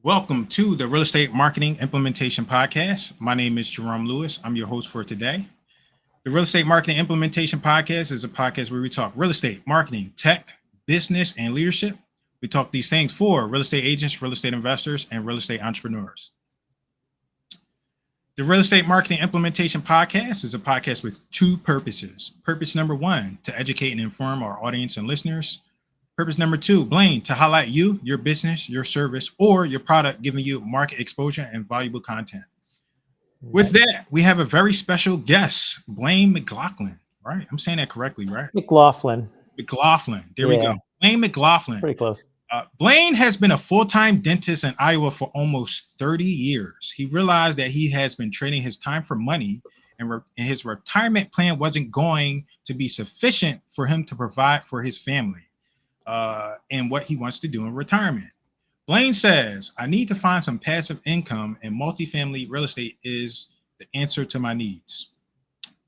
Welcome to the Real Estate Marketing Implementation Podcast. My name is Jerome Lewis. I'm your host for today. The Real Estate Marketing Implementation Podcast is a podcast where we talk real estate, marketing, tech, business, and leadership. We talk these things for real estate agents, real estate investors, and real estate entrepreneurs. The Real Estate Marketing Implementation Podcast is a podcast with two purposes. Purpose number one, to educate and inform our audience and listeners. Purpose number two, Blaine, to highlight you, your business, your service, or your product, giving you market exposure and valuable content. With that, we have a very special guest, Blaine McLaughlin, right? I'm saying that correctly, right? McLaughlin. McLaughlin. There we go. Blaine McLaughlin. Pretty close. Blaine has been a full-time dentist in Iowa for almost 30 years. He realized that he has been trading his time for money, and his retirement plan wasn't going to be sufficient for him to provide for his family and what he wants to do in retirement. Blaine says, I need to find some passive income, and multifamily real estate is the answer to my needs.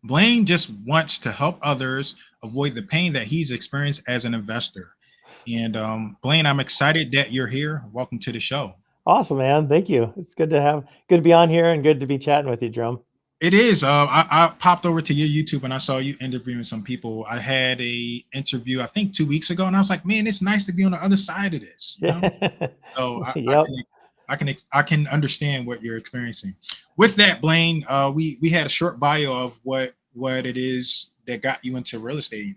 Blaine just wants to help others avoid the pain that he's experienced as an investor. And Blaine, I'm excited that you're here. Welcome to the show. Awesome, man. Thank you. It's good to be on here and good to be chatting with you, Jerome. It is. I popped over to your YouTube and I saw you interviewing some people. I had a interview, I think 2 weeks ago, and I was like, man, it's nice to be on the other side of this. You know? So I can understand what you're experiencing. With that, Blaine, we had a short bio of what it is that got you into real estate.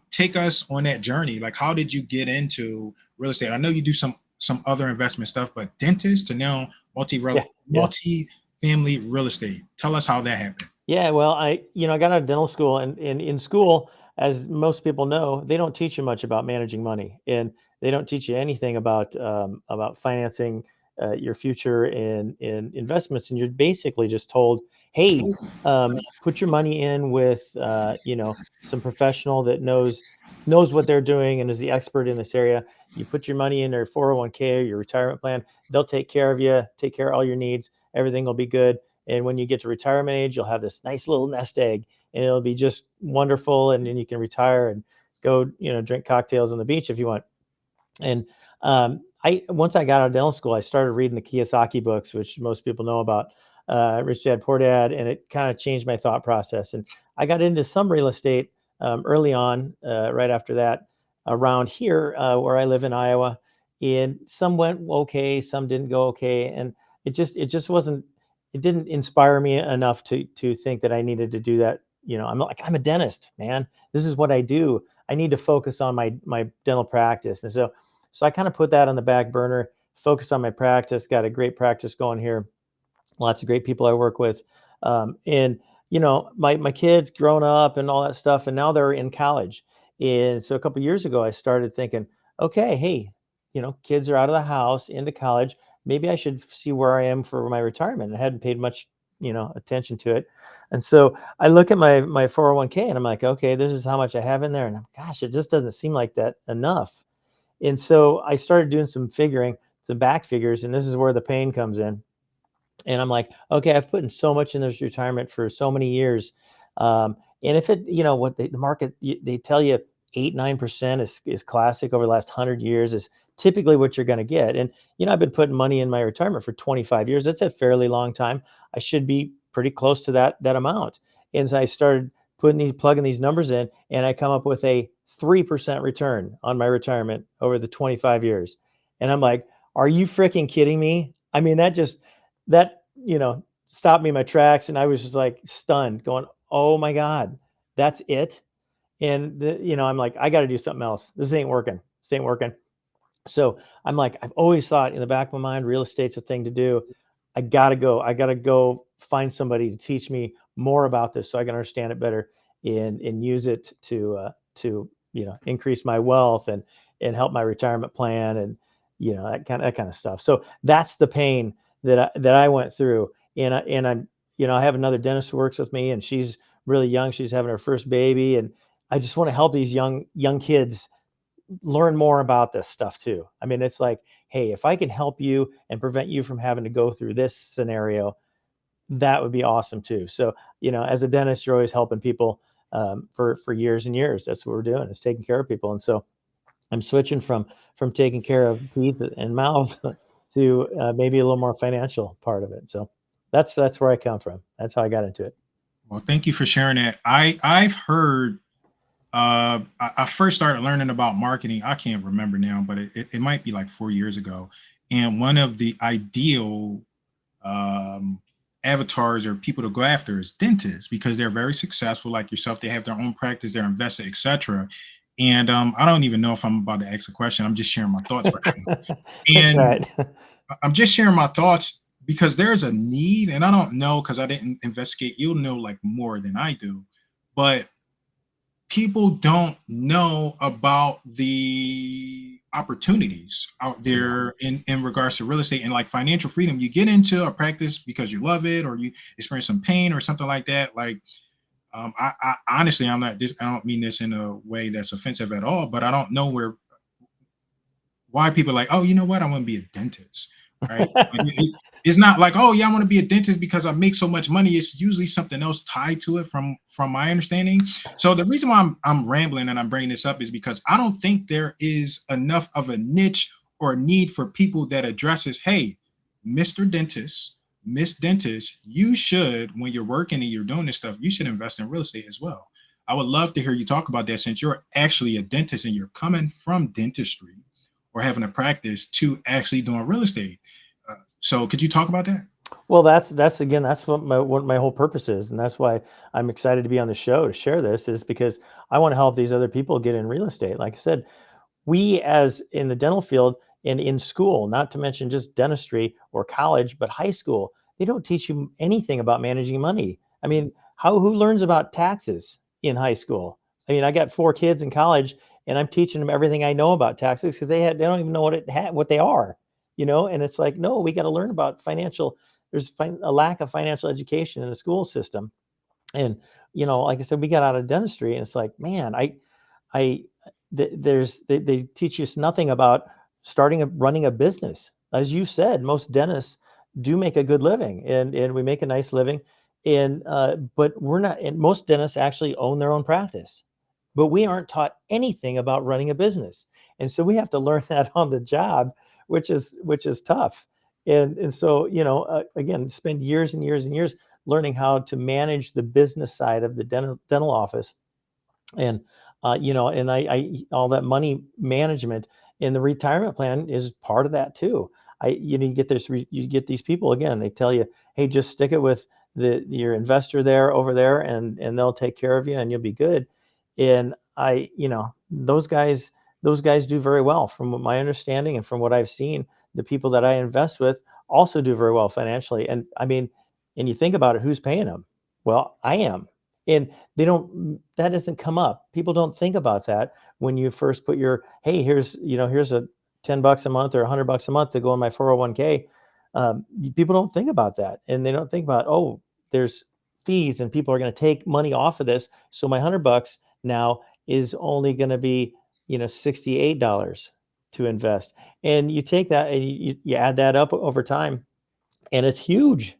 Take us on that journey. Like, how did you get into real estate? I know you do some other investment stuff, but dentist to now multi-family real estate. Tell us how that happened. Yeah, well, I got out of dental school, and in school, as most people know, they don't teach you much about managing money, and they don't teach you anything about financing your future in investments. And you're basically just told, hey, put your money in with some professional that knows what they're doing and is the expert in this area. You put your money in their 401k or your retirement plan. They'll take care of you, take care of all your needs. Everything will be good. And when you get to retirement age, you'll have this nice little nest egg, and it'll be just wonderful. And then you can retire and go, drink cocktails on the beach if you want. And once I got out of dental school, I started reading the Kiyosaki books, which most people know about, Rich Dad, Poor Dad, and it kind of changed my thought process. And I got into some real estate early on, right after that, around here where I live in Iowa. And some went okay, some didn't go okay, and it just wasn't. It didn't inspire me enough to think that I needed to do that. I'm a dentist, man. This is what I do. I need to focus on my dental practice, and so I kind of put that on the back burner. Focused on my practice. Got a great practice going here. Lots of great people I work with, and my kids grown up and all that stuff, and now they're in college. And so a couple of years ago, I started thinking, okay, hey, kids are out of the house into college. Maybe I should see where I am for my retirement. I hadn't paid much, attention to it. And so I look at my 401k and I'm like, okay, this is how much I have in there. And gosh, it just doesn't seem like that enough. And so I started doing some back figures, and this is where the pain comes in. And I'm like, okay, I've put in so much in this retirement for so many years. And if it, what the market, they tell you 8-9% is classic over the last 100 years is typically what you're going to get. And, I've been putting money in my retirement for 25 years. That's a fairly long time. I should be pretty close to that amount. And so I started plugging these numbers in, and I come up with a 3% return on my retirement over the 25 years. And I'm like, are you freaking kidding me? I mean, that stopped me in my tracks. And I was just like stunned going, oh my God, that's it. And I'm like, I got to do something else. This ain't working. So I'm like, I've always thought in the back of my mind, real estate's a thing to do. I got to go find somebody to teach me more about this so I can understand it better and use it to increase my wealth and help my retirement plan and, that kind of stuff. So that's the pain that I went through. And I have another dentist who works with me, and she's really young. She's having her first baby. And I just want to help these young kids learn more about this stuff too. I mean, it's like, hey, if I can help you and prevent you from having to go through this scenario, that would be awesome too. So, as a dentist, you're always helping people for years and years. That's what we're doing, is taking care of people. And so I'm switching from taking care of teeth and mouth to maybe a little more financial part of it. So that's where I come from. That's how I got into it. Well, thank you for sharing that. I've heard I first started learning about marketing. I can't remember now, but it might be like 4 years ago. And one of the ideal um, avatars or people to go after is dentists because they're very successful, like yourself. They have their own practice, they're invested, etc. And I don't even know if I'm about to ask a question. I'm just sharing my thoughts right now. That's And right. I'm just sharing my thoughts because there's a need, and I don't know because I didn't investigate. You'll know like more than I do, but people don't know about the opportunities out Yeah. there in regards to real estate and like financial freedom. You get into a practice because you love it or you experience some pain or something like that. Like I honestly, I'm not this, I don't mean this in a way that's offensive at all, but I don't know why people are like, oh, you know what, I want to be a dentist, right? Like it's not like, oh yeah, I want to be a dentist because I make so much money. It's usually something else tied to it from my understanding. So the reason why I'm rambling and I'm bringing this up is because I don't think there is enough of a niche or need for people that addresses, hey, Mr. Dentist, Miss Dentist, you should, when you're working and you're doing this stuff, you should invest in real estate as well. I would love to hear you talk about that since you're actually a dentist and you're coming from dentistry or having a practice to actually doing real estate. So could you talk about that? Well, that's again, that's what my whole purpose is, and that's why I'm excited to be on the show to share this. Is because I want to help these other people get in real estate. Like I said, we as in the dental field and in school, not to mention just dentistry or college, but high school, they don't teach you anything about managing money. I mean, who learns about taxes in high school? I mean, I got 4 kids in college, and I'm teaching them everything I know about taxes because they don't even know what they are, And it's like, no, we got to learn about financial. There's a lack of financial education in the school system, and like I said, we got out of dentistry, and it's like, man, I they teach us nothing about running a business. As you said, most dentists do make a good living, and we make a nice living, and but we're not. And most dentists actually own their own practice, but we aren't taught anything about running a business, and so we have to learn that on the job, which is tough. And so again, spend years and years and years learning how to manage the business side of the dental office, and and I all that money management in the retirement plan is part of that too. You get you get these people again, they tell you, hey, just stick it with your investor there over there, and they'll take care of you and you'll be good. And those guys do very well from what my understanding and from what I've seen. The people that I invest with also do very well financially. And I mean, and you think about it, who's paying them? Well, I am. And that doesn't come up. People don't think about that when you first put hey, here's a $10 a month or $100 a month to go in my 401k. People don't think about that. And they don't think about, oh, there's fees and people are going to take money off of this. So my $100 now is only going to be, $68 to invest. And you take that and you add that up over time, and it's huge.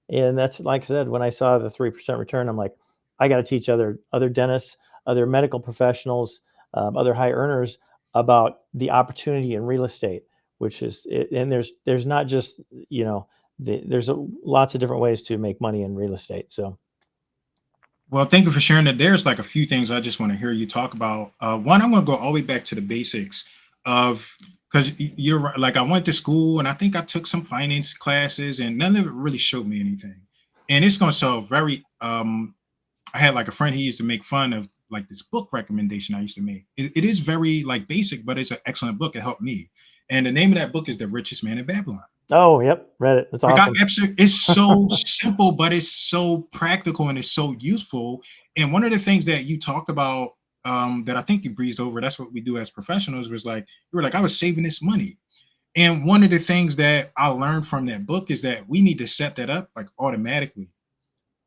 And that's, like I said, when I saw the 3% return, I'm like, I got to teach other dentists, other medical professionals, other high earners about the opportunity in real estate, which is it. And there's not just there's lots of different ways to make money in real estate. So Well, thank you for sharing that. There's like a few things I just want to hear you talk about. One, I'm going to go all the way back to the basics of because you're right. Like I went to school and I think I took some finance classes and none of it really showed me anything. And it's going to sound very I had like a friend, he used to make fun of like this book recommendation I used to make. It is very like basic, but it's an excellent book. It helped me. And the name of that book is The Richest Man in Babylon. oh, yep, read it. It's Like I awesome. absolutely, it's so simple, but it's so practical and it's so useful. And one of the things that you talked about that I think you breezed over, that's what we do as professionals, was like you were like, I was saving this money. And one of the things that I learned from that book is that we need to set that up like automatically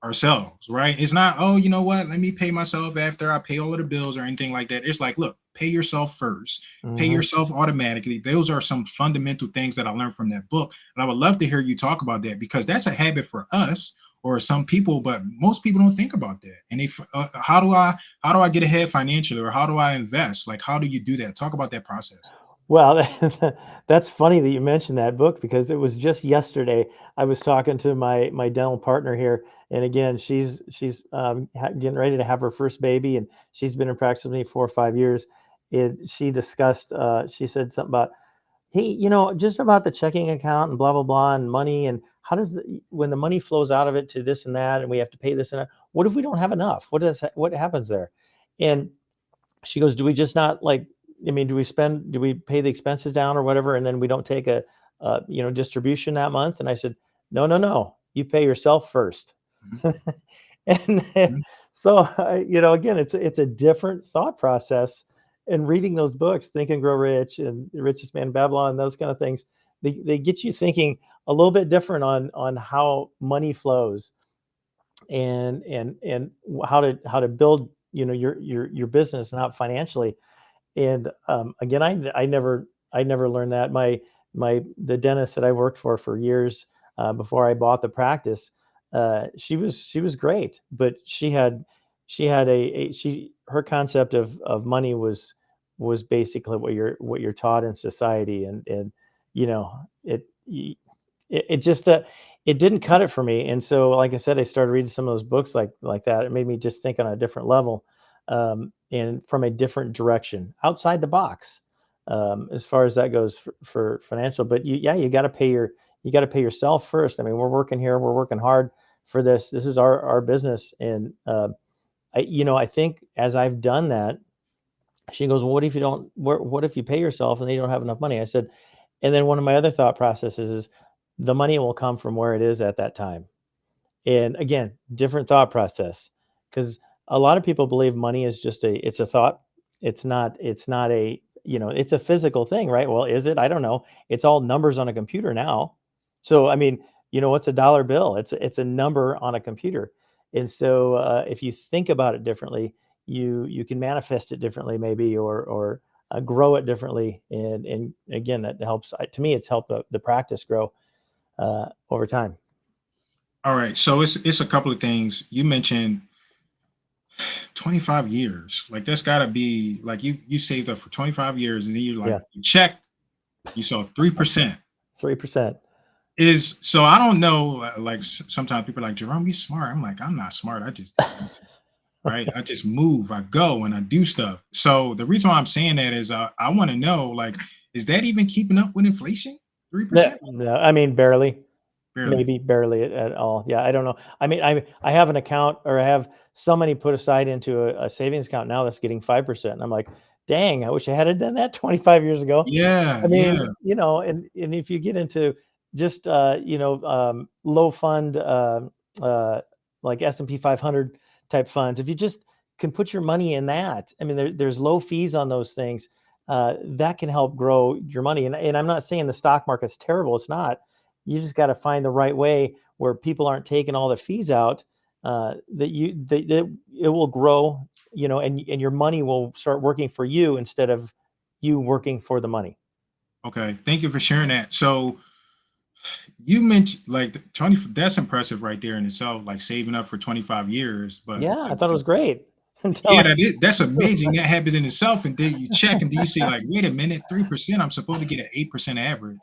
ourselves, right? It's not, oh, you know what? Let me pay myself after I pay all of the bills or anything like that. It's like, look, pay yourself first, pay Hmm. yourself automatically. Those are some fundamental things that I learned from that book. And I would love to hear you talk about that because that's a habit for us or some people, but most people don't think about that. And if how do I get ahead financially or how do I invest? Like, how do you do that? Talk about that process. Well, that's funny that you mentioned that book because it was just yesterday I was talking to my dental partner here, and again, she's getting ready to have her first baby, and she's been in practice with me 4 or 5 years. She discussed, she said something about, hey, just about the checking account and blah blah blah and money, and how does when the money flows out of it to this and that, and we have to pay this and that. What if we don't have enough? What happens there? And she goes, do we just not like, I mean, do we pay the expenses down or whatever, and then we don't take a distribution that month? And I said, no, no, no, you pay yourself first. Mhm, And mhm. so, again, it's a different thought process. And reading those books, Think and Grow Rich and The Richest Man in Babylon, those kind of things, they get you thinking a little bit different on how money flows, and how to build your business, not financially. And again, I never learned that. The dentist that I worked for years, before I bought the practice, she was great, but she had her concept of money was basically what you're taught in society, and you know it it just it didn't cut it for me. And so, like I said, I started reading some of those books like that. It made me just think on a different level, and from a different direction, outside the box, as far as that goes for financial. But you got to pay yourself first. I mean, we're working here, we're working hard for this. This is our business, and I think as I've done that, she goes, well, what if you don't? What if you pay yourself and then you don't have enough money? I said, and then one of my other thought processes is the money will come from where it is at that time. And again, different thought process, because a lot of people believe money is just it's a thought. It's not it's a physical thing, right? Well, is it? I don't know. It's all numbers on a computer now. So, I mean, what's a dollar bill? It's a number on a computer. And so, if you think about it differently, you can manifest it differently, maybe, or grow it differently. And again, that helps. To me, it's helped the practice grow over time. All right. So it's a couple of things. You mentioned 25 years. Like that's gotta be like you saved up for 25 years and then Yeah, you checked, you saw 3%. 3%. Is so I don't know. Like sometimes people are like, Jerome, you smart. I'm like, I'm not smart. I just right. I just move, I go and I do stuff. So the reason why I'm saying that is I want to know, like, is that even keeping up with inflation? No, 3%? no, I mean, barely. Barely. Maybe barely at all. Yeah, I don't know. I mean, I have an account, or I have some money put aside into a savings account now that's getting 5%. And I'm like, dang, I wish I had done that 25 years ago. Yeah, I yeah. mean, and if you get into just low fund, like S&P 500 type funds, if you just can put your money in that, I mean, there's low fees on those things. That can help grow your money. And I'm not saying the stock market's terrible. It's not. You just got to find the right way where people aren't taking all the fees out. That it will grow, and your money will start working for you instead of you working for the money. Okay. Thank you for sharing that. So you mentioned like 20, that's impressive right there in itself, like saving up for 25 years. But Yeah, I thought it was great until yeah, that's amazing. That happens in itself. And then you check and then you see, like, wait a minute, 3%. I'm supposed to get an 8% average.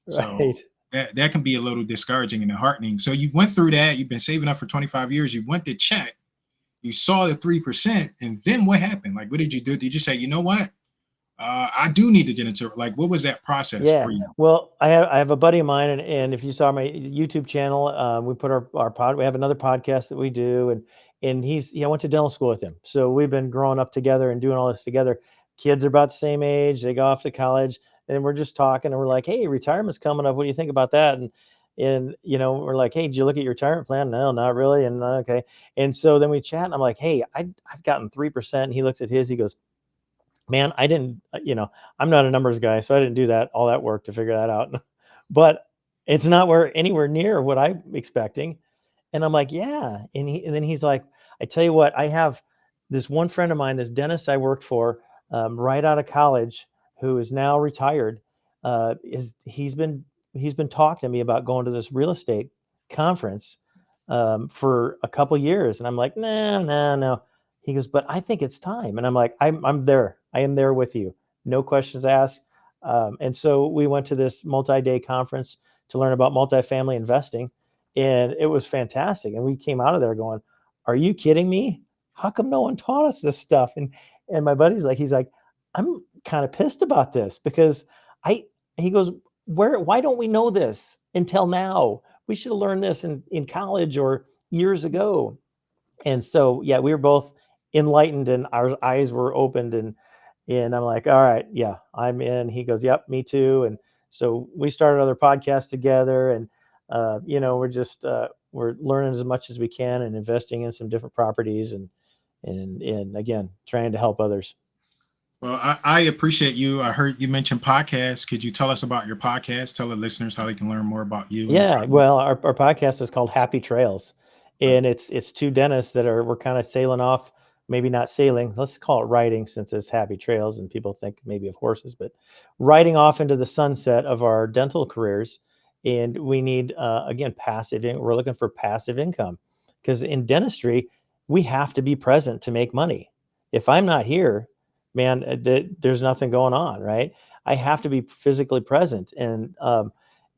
So right. that can be a little discouraging and disheartening. So you went through that, you've been saving up for 25 years, you went to check, you saw the 3%, and then what happened? Like, what did you do? Did you say, you know what? I do need to get into it. Like, what was that process Yeah. for you? Well, I have a buddy of mine, and if you saw my YouTube channel, we put our pod. We have another podcast that we do, and I went to dental school with him, so we've been growing up together and doing all this together. Kids are about the same age. They go off to college, and we're just talking, and we're like, "Hey, retirement's coming up. What do you think about that?" And we're like, "Hey, did you look at your retirement plan?" No, not really. And okay, and so then we chat, and I'm like, "Hey, I've gotten 3%." And he looks at his. He goes, man, I didn't, I'm not a numbers guy, so I didn't do all that work to figure that out. But it's not anywhere near what I'm expecting. And I'm like, yeah. And then he's like, I tell you what, I have this one friend of mine, this dentist I worked for, right out of college, who is now retired. He's been talking to me about going to this real estate conference, for a couple years, and I'm like, no, no, no. He goes, but I think it's time, and I'm like, I'm there. I am there with you. No questions asked. And so we went to this multi-day conference to learn about multifamily investing, and it was fantastic. And we came out of there going, "Are you kidding me? How come no one taught us this stuff?" And my buddy's like, he's like, "I'm kind of pissed about this because I." He goes, why don't we know this until now? We should have learned this in college or years ago." And so, yeah, we were both enlightened and our eyes were opened, and I'm like, "All right, yeah, I'm in." He goes, "Yep, me too." And so we started other podcasts together, and we're just we're learning as much as we can and investing in some different properties, and again, trying to help others. Well, I appreciate you. I heard you mention podcasts. Could you tell us about your podcast? Tell the listeners how they can learn more about you and your Yeah, company. well, our podcast is called Happy Trails, and it's two dentists that we're kind of sailing off, maybe not sailing. Let's call it riding since it's Happy Trails, and people think maybe of horses, but riding off into the sunset of our dental careers. And we need again we're looking for passive income because in dentistry we have to be present to make money. If I'm not here, man, there's nothing going on, right? I have to be physically present, and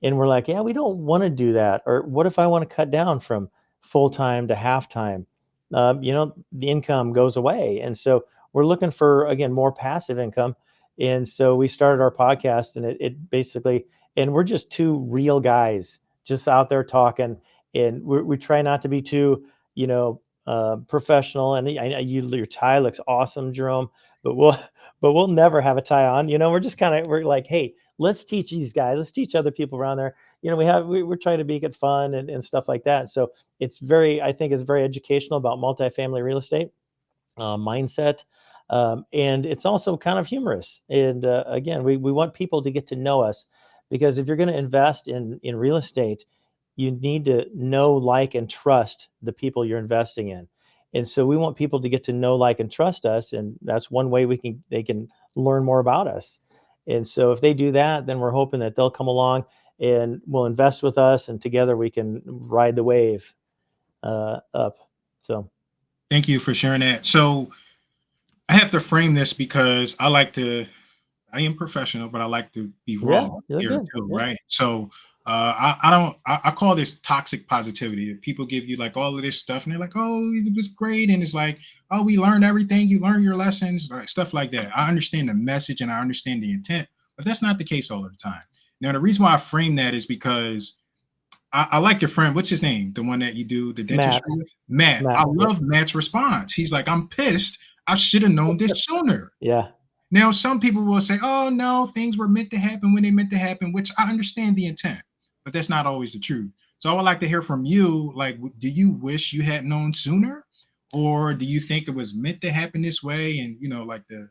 we're like, yeah, we don't want to do that. Or what if I want to cut down from full time to half time? The income goes away. And so we're looking for, again, more passive income. And so we started our podcast, and it basically, and we're just two real guys just out there talking. And we try not to be too, professional. And your tie looks awesome, Jerome, but we'll never have a tie on. We're just we're like, hey, let's teach these guys, let's teach other people around there. We're trying to make it fun and stuff like that. So I think it's very educational about multifamily real estate mindset. And it's also kind of humorous. And again, we want people to get to know us, because if you're going to invest in real estate, you need to know, like, and trust the people you're investing in. And so we want people to get to know, like, and trust us. And that's one way they can learn more about us. And so if they do that, then we're hoping that they'll come along and will invest with us, and together we can ride the wave up. So, Thank you for sharing that. So I have to frame this because I am professional, but I like to be yeah, raw you're here good. too, Yeah. right? So I don't I call this toxic positivity. People give you like all of this stuff and they're like, "Oh, it was great," and it's like, "Oh, we learned everything. You learned your lessons," like stuff like that. I understand the message and I understand the intent, but that's not the case all of the time. Now, the reason why I frame that is because I like your friend. What's his name? The one that you do the Matt, dentistry with? Matt. Matt. I Yep. love Matt's response. He's like, "I'm pissed. I should have known this sooner." Yeah. Now, some people will say, "Oh, no, things were meant to happen when they meant to happen," which I understand the intent, but that's not always the truth. So I would like to hear from you. Like, do you wish you had known sooner? Or do you think it was meant to happen this way? And, like the,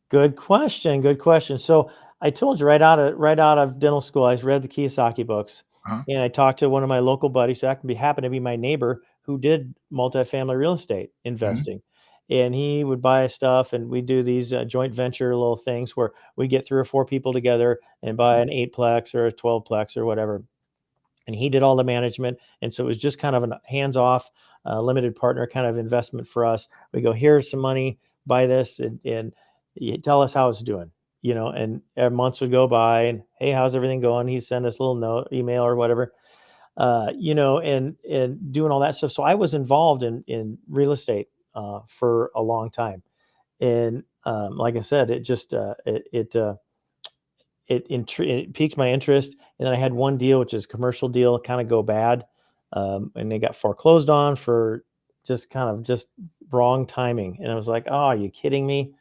Good question. Good question. So I told you right out of dental school, I read the Kiyosaki books, uh-huh. and I talked to one of my local buddies who happened to be my neighbor, who did multifamily real estate Mhm. investing, and he would buy stuff, and we do these joint venture little things where we get 3 or 4 people together and buy an 8-plex or a 12-plex or whatever. And he did all the management, and so it was just kind of a hands-off, limited partner kind of investment for us. We go, here's some money, buy this, and you tell us how it's doing, and months would go by, and hey, how's everything going? He'd send us a little note, email or whatever, and doing all that stuff. So I was involved in real estate for a long time, and like I said, it just it piqued my interest. And then I had one deal, which is a commercial deal, kind of go bad, and they got foreclosed on for just wrong timing. And I was like, "Oh, are you kidding me?"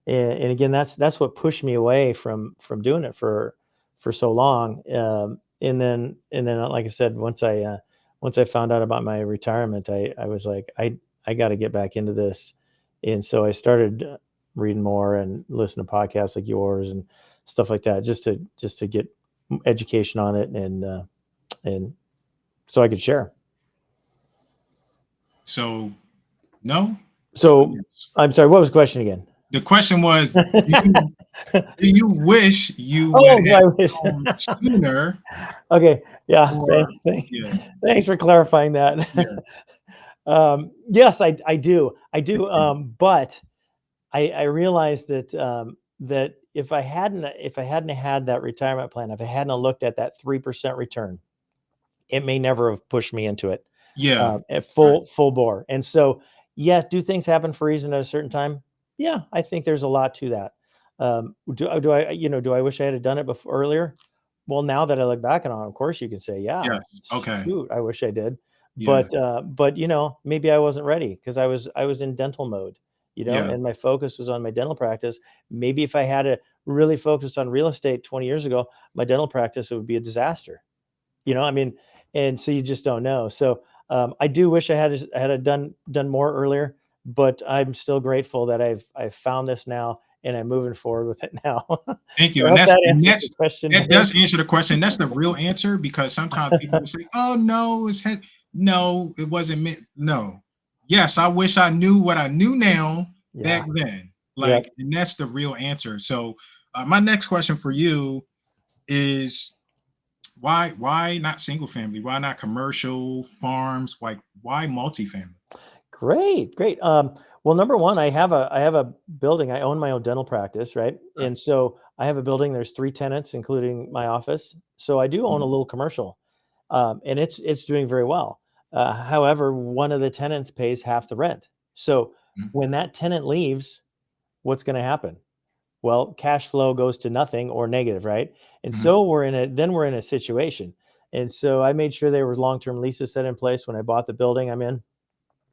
And again, that's what pushed me away from doing it for so long. And then, like I said, once I found out about my retirement, I was like, I got to get back into this. And so I started reading more and listen to podcasts like yours and stuff like that, just to get education on it, and so I could share. So, no? Or So yes? I'm sorry, what was the question again? The question was, do you wish you would Oh, do have I wish? known sooner? Okay, yeah. Or, yeah, Thanks for clarifying that. yeah. Yes, I do. I do. But I realized that that if I hadn't had that retirement plan, if I hadn't looked at that 3% return, it may never have pushed me into it Yeah. at Right. full bore. And so, yeah, do things happen for a reason at a certain time? Yeah, I think there's a lot to that. Do I, do I wish I had done it before earlier? Well, now that I look back on it, of course you can say, yeah, Yes. Okay. shoot, I wish I did. Yeah. But maybe I wasn't ready because I was in dental mode, Yeah. and my focus was on my dental practice. Maybe if I had to really focus on real estate 20 years ago, my dental practice, it would be a disaster. I mean, and so you just don't know. So I do wish I had done more earlier, but I'm still grateful that I've found this now and I'm moving forward with it now. Thank So you. I And hope that's that and answers the that's question. that does answer the question. That's the real answer because sometimes people will say, "Oh no, no, it wasn't meant." No. Yes, I wish I knew what I knew now Yeah. back then. Yep. Like, and that's the real answer. So, my next question for you is why not single family? Why not commercial farms? Like, why multifamily? Great, great. Well, number one, I have a building. I own my own dental practice, right? Okay. And so I have a building. There's 3 tenants, including my office. So I do own a Mhm. little commercial, and it's doing very well. However, one of the tenants pays half the rent. So Mhm. when that tenant leaves, what's going to happen? Well, cash flow goes to nothing or negative, right? And Mhm. so we're in a situation. And so I made sure there were long-term leases set in place when I bought the building I'm in,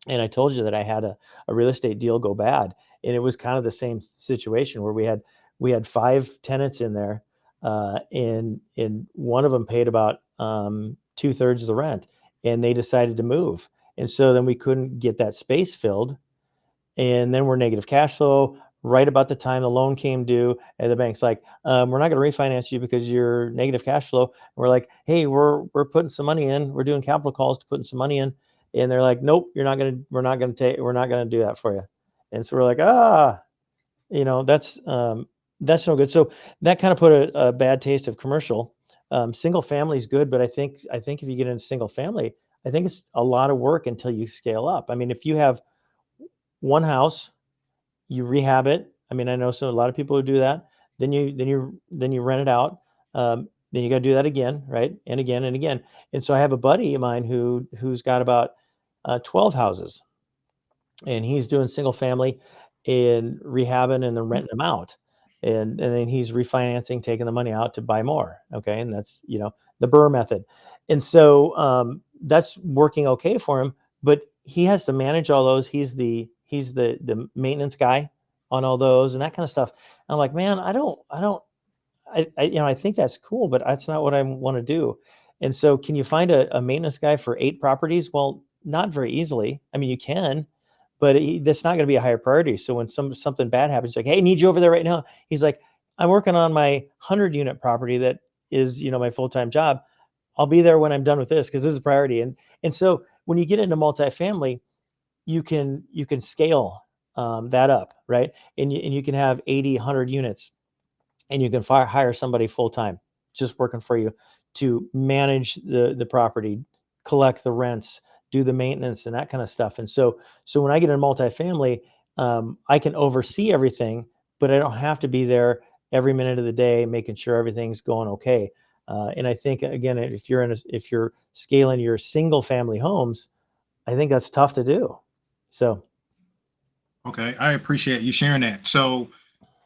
and I told you that I had a real estate deal go bad, and it was kind of the same situation where we had 5 tenants in there, and one of them paid about 2/3 of the rent, and they decided to move, and so then we couldn't get that space filled, and then we're negative cash flow. Right about the time the loan came due, and the bank's like, "We're not going to refinance you because you're negative cash flow." And we're like, "Hey, we're putting some money in. We're doing capital calls to putting some money in," and they're like, "Nope, you're not going to. We're not going to do that for you." And so we're like, that's no good. So that kind of put a bad taste of commercial. Single family is good, but I think if you get into single family, I think it's a lot of work until you scale up. I mean, if you have one house, you rehab it. I mean, I know a lot of people who do that. Then you rent it out. Then you got to do that again, right? And again and again. And so I have a buddy of mine who's got about 12 houses, and he's doing single family and rehabbing and then renting them out. And then he's refinancing, taking the money out to buy more. Okay. And that's, the Burr method. And so that's working okay for him, but he has to manage all those. He's the maintenance guy on all those and that kind of stuff. I'm like, man, I think that's cool, but that's not what I want to do. And so can you find a maintenance guy for 8 properties? Well, not very easily. I mean, you can, but that's not going to be a higher priority. So when something bad happens, like, hey, I need you over there right now. He's like, I'm working on my 100 unit property that is, my full-time job. I'll be there when I'm done with this because this is a priority. And so when you get into multifamily, you can scale that up, right? And you can have 80, 100 units, and you can hire somebody full time, just working for you to manage the property, collect the rents, do the maintenance, and that kind of stuff. And so when I get in multifamily, I can oversee everything, but I don't have to be there every minute of the day making sure everything's going okay. And I think again, if you're scaling your single family homes, I think that's tough to do. So Okay, I appreciate you sharing that. So,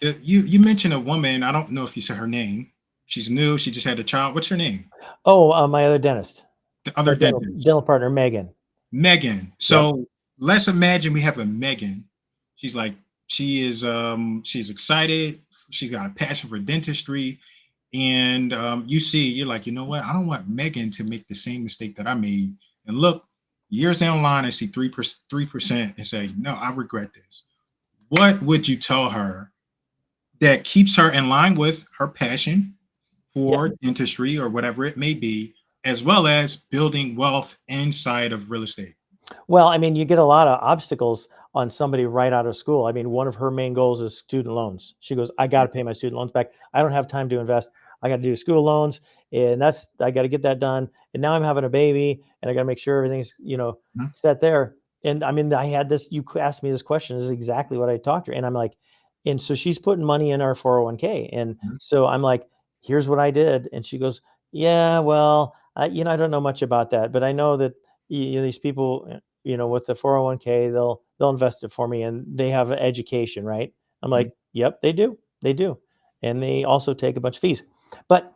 you mentioned a woman. I don't know if you said her name. She's new. She just had a child. What's her name? oh, my other dentist, The my other dental dentist, dental partner, Megan. Megan. Yep. So let's imagine we have a Megan. She's like she's excited. She's got a passion for dentistry, and you're like, you know what? I don't want Megan to make the same mistake that I made. And look, years down the line, I see 3%, and say, no, I regret this. What would you tell her that keeps her in line with her passion Yep. for dentistry or whatever it may be, as well as building wealth inside of real estate? Well, I mean, you get a lot of obstacles on somebody right out of school. I mean, one of her main goals is student loans. She goes, I got to pay my student loans back. I don't have time to invest. I got to do school loans, and I got to get that done. And now I'm having a baby, and I got to make sure everything's, Mhm. set there. And I mean, I had this. You asked me this question. This is exactly what I talked to her, and I'm like, And so she's putting money in our 401k. And Mhm. so I'm like, here's what I did. And she goes, yeah, well, I don't know much about that, but I know that these people, with the 401k, they'll invest it for me, and they have an education, right? I'm Mhm. like, yep, they do, and they also take a bunch of fees. But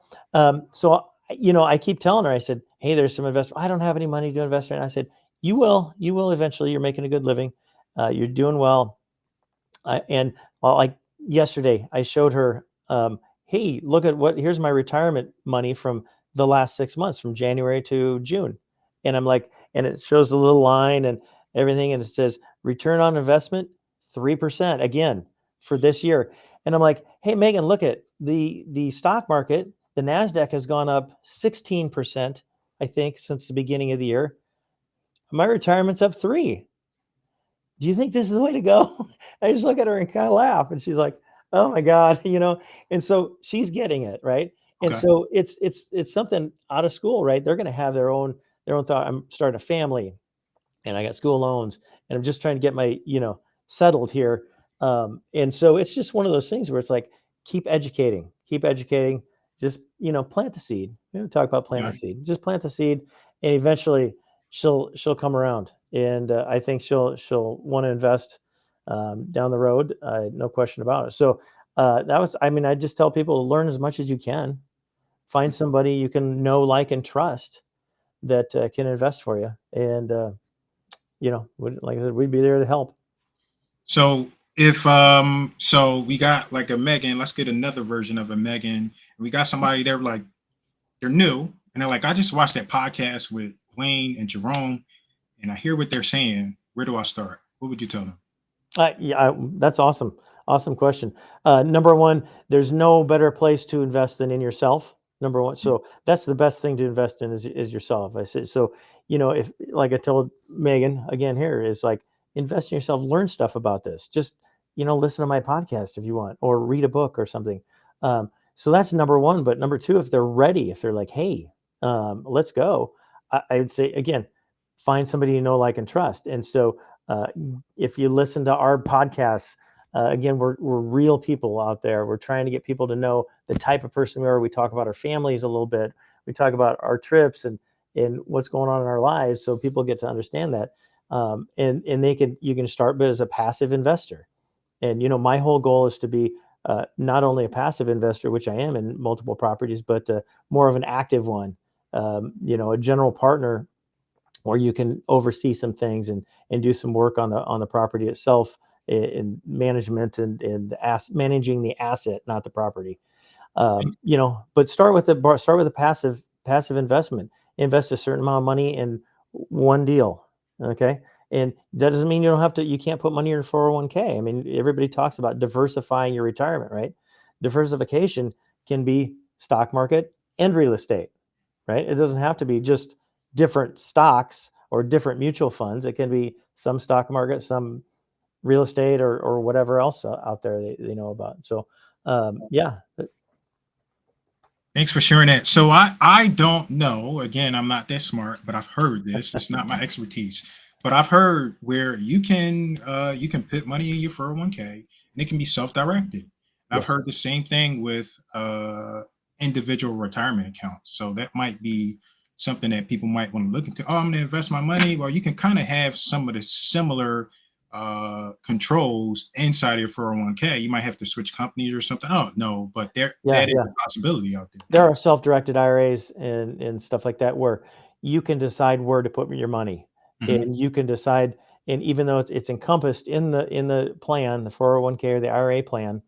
so I keep telling her, I said, hey, there's some investment. I don't have any money to invest right now. I said, you will eventually. You're making a good living. You're doing well. And like yesterday, I showed her, hey, look at here's my retirement money from the last 6 months, from January to June. And I'm like, and it shows a little line and everything. And it says return on investment, 3% again for this year. And I'm like, hey, Megan, look at the stock market. The NASDAQ has gone up 16%, I think, since the beginning of the year. My retirement's up 3. Do you think this is the way to go? I just look at her and kind of laugh. And she's like, oh my God, and so she's getting it, right? And Okay. so it's something out of school, right? They're going to have their own thought. I'm starting a family, and I got school loans, and I'm just trying to get my, settled here. And so it's just one of those things where it's like, keep educating, just, plant the seed. Talk about planting Yeah. the seed, just plant the seed, and eventually she'll come around. And I think she'll want to invest down the road. No question about it. So I mean, I just tell people to learn as much as you can, find somebody you can know, like, and trust that can invest for you. And, like I said, we'd be there to help. So if so we got like a Megan, let's get another version of a Megan. We got somebody there like they're new and they're like, I just watched that podcast with Blaine and Jerome and I hear what they're saying. Where do I start? What would you tell them? Yeah, that's awesome. Awesome question. Number one, there's no better place to invest than in yourself. Number one, so that's the best thing to invest in is yourself. I said so. If, like I told Megan again here, is like, invest in yourself, learn stuff about this. Just listen to my podcast if you want, or read a book or something. So that's number one. But number two, if they're ready, if they're like, hey, let's go, I would say again, find somebody you know, like, and trust. And so uh, if you listen to our podcasts, again, we're real people out there. We're trying to get people to know the type of person we are. We talk about our families a little bit. We talk about our trips and what's going on in our lives, so people get to understand that. And you can start as a passive investor. And my whole goal is to be not only a passive investor, which I am in multiple properties, but more of an active one. A general partner, or you can oversee some things and do some work on the property itself, in management and managing the asset, not the property. But start with a passive investment. Invest a certain amount of money in one deal. Okay. And that doesn't mean you can't put money in your 401k. I mean, everybody talks about diversifying your retirement, right? Diversification can be stock market and real estate, right? It doesn't have to be just different stocks or different mutual funds. It can be some stock market, some real estate, or whatever else out there they know about. So, yeah. Thanks for sharing that. So I don't know. Again, I'm not that smart, but I've heard this. It's not my expertise, but I've heard where you can put money in your 401k and it can be self-directed. I've Yes. heard the same thing with individual retirement accounts. So that might be something that people might want to look into. Oh, I'm going to invest my money. Well, you can kind of have some of the similar controls inside of your 401k. You might have to switch companies or something. I don't know, but Yeah. that is Yeah. a possibility out there. There are self-directed IRAs and stuff like that, where you can decide where to put your money, Mhm. and you can decide. And even though it's encompassed in the plan, the 401k or the IRA plan,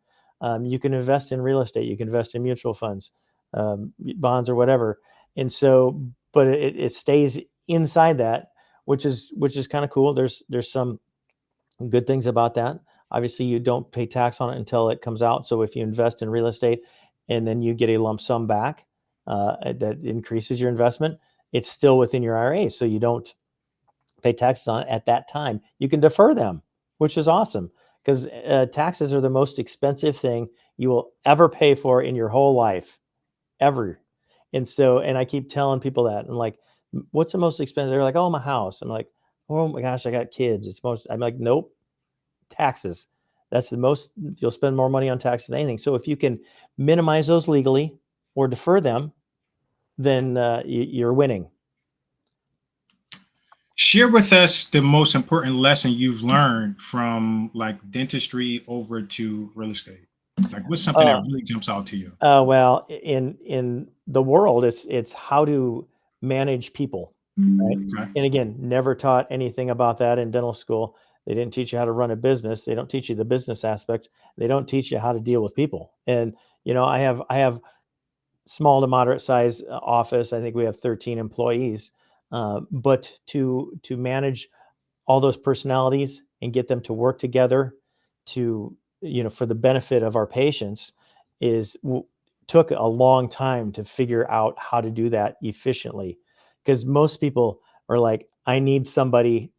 you can invest in real estate, you can invest in mutual funds, bonds, or whatever. And so, but it stays inside that, which is kind of cool. There's some good things about that. Obviously, you don't pay tax on it until it comes out. So if you invest in real estate and then you get a lump sum back, that increases your investment, it's still within your IRA. So you don't pay taxes on it at that time. You can defer them, which is awesome, because taxes are the most expensive thing you will ever pay for in your whole life, ever. And I keep telling people that. I'm like, what's the most expensive? They're like, oh, my house. I'm like, oh my gosh, I got kids. I'm like, nope, taxes. That's the most, you'll spend more money on taxes than anything. So if you can minimize those legally or defer them, then you're winning. Share with us the most important lesson you've learned from like dentistry over to real estate. Like, what's something that really jumps out to you? Well, in the world, it's how to manage people, right? Okay. And again, never taught anything about that in dental school. They didn't teach you how to run a business. They don't teach you the business aspect. They don't teach you how to deal with people. And I have small to moderate size office. I think we have 13 employees. But to manage all those personalities and get them to work together to, for the benefit of our patients took a long time to figure out how to do that efficiently, because most people are like, I need somebody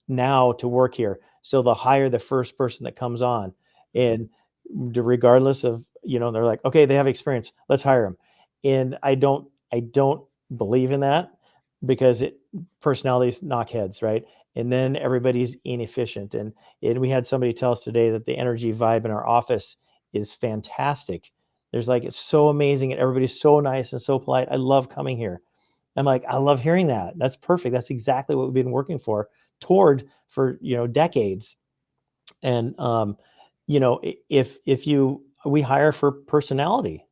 now to work here, so they'll hire the first person that comes on, and regardless of, they're like, okay, they have experience, let's hire them. And I don't believe in that, because personalities knock heads, right? And then everybody's inefficient. And we had somebody tell us today that the energy vibe in our office is fantastic. There's like, it's so amazing, and everybody's so nice and so polite. I love coming here. I'm like, I love hearing that. That's perfect. That's exactly what we've been working for decades. And if we hire for personality,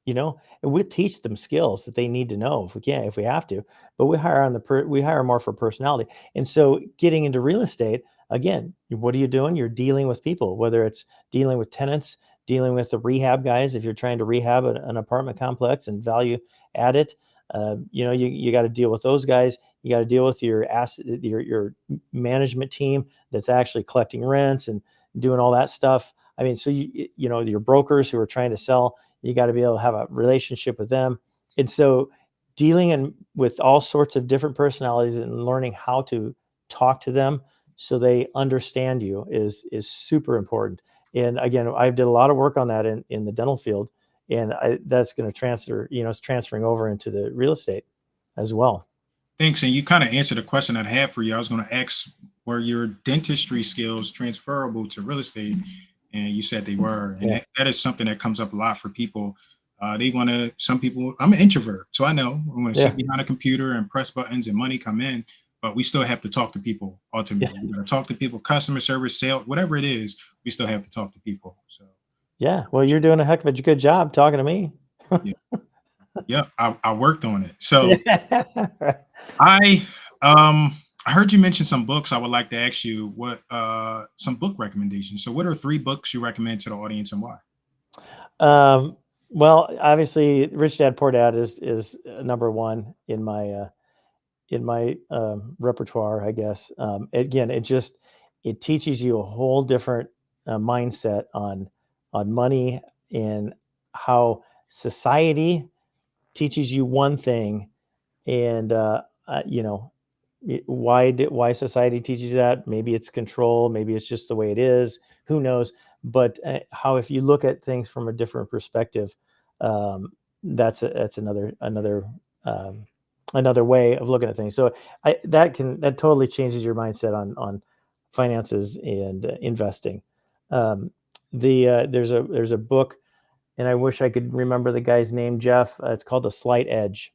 and we teach them skills that they need to know if we have to, but we hire more for personality. And so getting into real estate, again, what are you doing? You're dealing with people, whether it's dealing with tenants, dealing with the rehab guys. If you're trying to rehab an apartment complex and value add it, you got to deal with those guys. You got to deal with your your management team that's actually collecting rents and doing all that stuff. I mean, so your brokers who are trying to sell, you got to be able to have a relationship with them. And so dealing with all sorts of different personalities and learning how to talk to them so they understand you is super important. And again, I did a lot of work on that in the dental field, and that's going to transfer, it's transferring over into the real estate as well. Thanks. And you kind of answered a question I had for you. I was going to ask, were your dentistry skills transferable to real estate? And you said they were. And Yeah. that is something that comes up a lot for people. Some people, I'm an introvert, so I know I want to sit behind a computer and press buttons and money come in, but we still have to talk to people ultimately. Yeah. We got to talk to people, customer service, sales, whatever it is, we still have to talk to people. So, Yeah. Well, you're doing a heck of a good job talking to me. yeah. Yeah, I worked on it. So Yeah. I I heard you mention some books. I would like to ask you what some book recommendations. So what are 3 books you recommend to the audience and why? Well, obviously, Rich Dad Poor Dad is number one in my repertoire, I guess. Again, it teaches you a whole different mindset on money, and how society teaches you one thing, and why society teaches you that. Maybe it's control, maybe it's just the way it is, who knows. But how, if you look at things from a different perspective, that's another way of looking at things. So that totally changes your mindset on finances and investing. There's a book, and I wish I could remember the guy's name, Jeff. It's called The Slight Edge,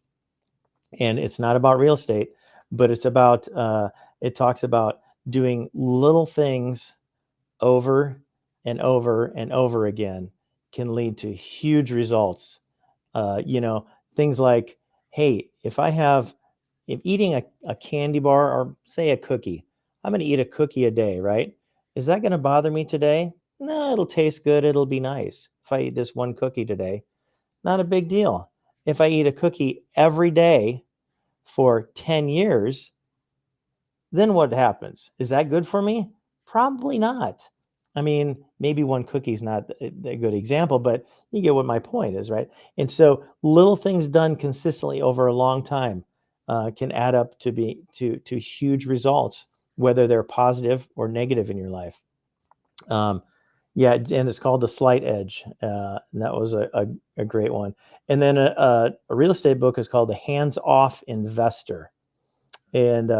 and it's not about real estate, but it's about it talks about doing little things over and over and over again can lead to huge results. Things like, hey, if eating a candy bar, or say a cookie, I'm going to eat a cookie a day, right? Is that going to bother me today? No, it'll taste good. It'll be nice. If I eat this one cookie today, not a big deal. If I eat a cookie every day for 10 years, then what happens? Is that good for me? Probably not. I mean, maybe one cookie is not a good example, but you get what my point is, right? And so little things done consistently over a long time can add up to huge results, whether they're positive or negative in your life. Yeah, and it's called The Slight Edge. And that was a great one. And then a real estate book is called The Hands Off Investor. And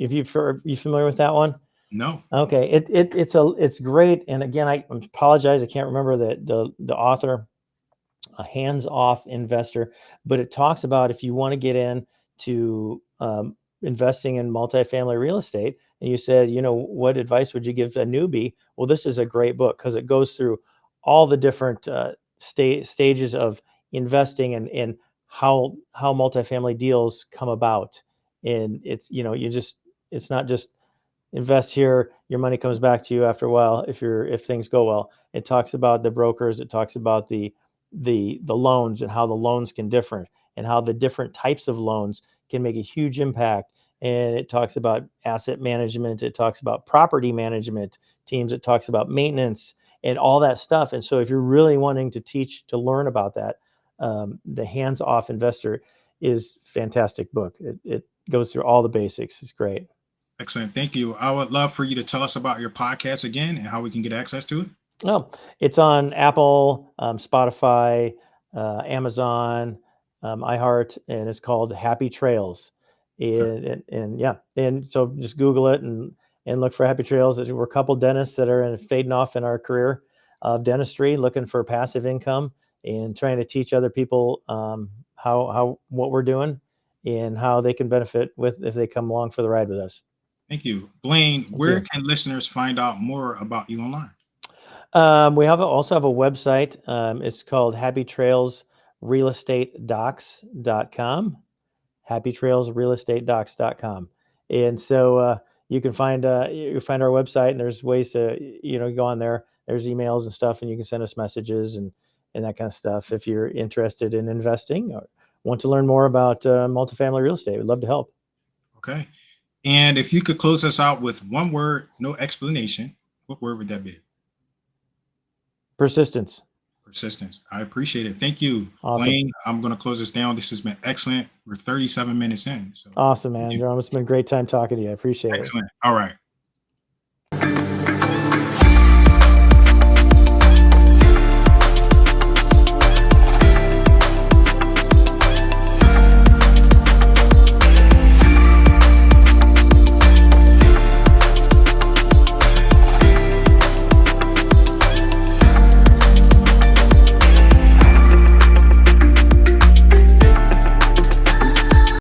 if you familiar with that one? No. Okay, it's great. And again, I apologize, I can't remember the author. A hands-off investor, but it talks about if you want to get into investing in multifamily real estate, and you said, what advice would you give a newbie? Well, this is a great book because it goes through all the different stages of investing and how multifamily deals come about. And it's it's not just invest here, your money comes back to you after a while if things go well. It talks about the brokers, it talks about the loans and how the loans can differ and how the different types of loans can make a huge impact. And it talks about asset management, it talks about property management teams, it talks about maintenance and all that stuff. And so if you're really wanting to learn about that, the Hands-Off Investor is a fantastic book. It goes through all the basics. It's great. Excellent. Thank you. I would love for you to tell us about your podcast again and how we can get access to it. Oh, it's on Apple, Spotify, Amazon, iHeart, and it's called Happy Trails. Okay. And yeah, and so just Google it and look for Happy Trails. We're a couple dentists that are fading off in our career of dentistry, looking for passive income and trying to teach other people how what we're doing and how they can benefit if they come along for the ride with us. Thank you. Blaine, Thank where you. can listeners find out more about you online? We also have a website. It's called happytrailsrealestatedocs.com. happytrailsrealestatedocs.com. And so you can find our website, and there's ways to go on there. There's emails and stuff, and you can send us messages and that kind of stuff if you're interested in investing or want to learn more about multifamily real estate. We'd love to help. Okay. And if you could close us out with one word, no explanation, what word would that be? Persistence. Persistence. I appreciate it. Thank you, Awesome. Blaine. I'm going to close this down. This has been excellent. We're 37 minutes in. So Awesome, man. Jerome, it's been a great time talking to you. I appreciate it. excellent. All right.